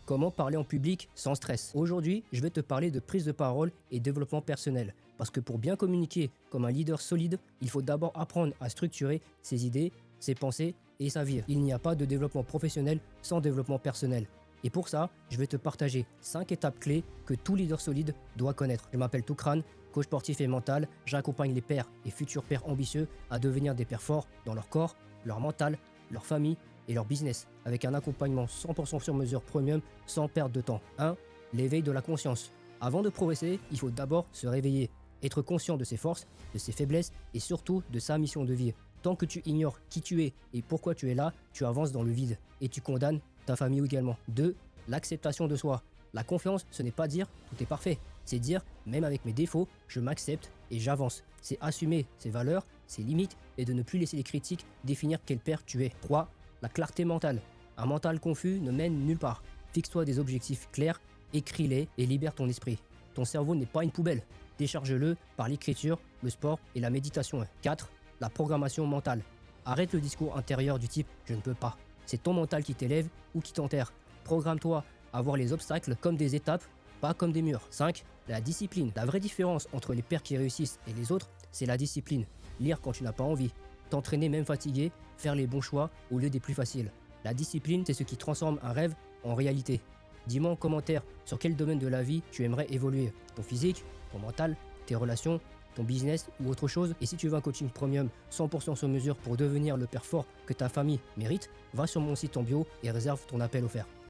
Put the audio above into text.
Comment parler en public sans stress? Aujourd'hui, je vais te parler de prise de parole et développement personnel. Parce que pour bien communiquer comme un leader solide, il faut d'abord apprendre à structurer ses idées, ses pensées et sa vie. Il n'y a pas de développement professionnel sans développement personnel. Et pour ça, je vais te partager 5 étapes clés que tout leader solide doit connaître. Je m'appelle Toukran, coach sportif et mental. J'accompagne les pairs et futurs pairs ambitieux à devenir des pairs forts dans leur corps, leur mental, leur famille et leur business, avec un accompagnement 100% sur mesure premium sans perte de temps. 1. L'éveil de la conscience. Avant de progresser, il faut d'abord se réveiller, être conscient de ses forces, de ses faiblesses et surtout de sa mission de vie. Tant que tu ignores qui tu es et pourquoi tu es là, tu avances dans le vide et tu condamnes ta famille également. 2. L'acceptation de soi. La confiance, ce n'est pas dire tout est parfait, c'est dire même avec mes défauts, je m'accepte et j'avance. C'est assumer ses valeurs, ses limites et de ne plus laisser les critiques définir quel père tu es. 3. La clarté mentale. Un mental confus ne mène nulle part. Fixe-toi des objectifs clairs, écris-les et libère ton esprit. Ton cerveau n'est pas une poubelle. Décharge-le par l'écriture, le sport et la méditation. 4. La programmation mentale. Arrête le discours intérieur du type « je ne peux pas ». C'est ton mental qui t'élève ou qui t'enterre. Programme-toi à voir les obstacles comme des étapes, pas comme des murs. 5. La discipline. La vraie différence entre les pairs qui réussissent et les autres, c'est la discipline. Lire quand tu n'as pas envie. T'entraîner même fatigué, faire les bons choix au lieu des plus faciles. La discipline, c'est ce qui transforme un rêve en réalité. Dis-moi en commentaire sur quel domaine de la vie tu aimerais évoluer. Ton physique, ton mental, tes relations, ton business ou autre chose. Et si tu veux un coaching premium 100% sur mesure pour devenir le père fort que ta famille mérite, va sur mon site en bio et réserve ton appel offert.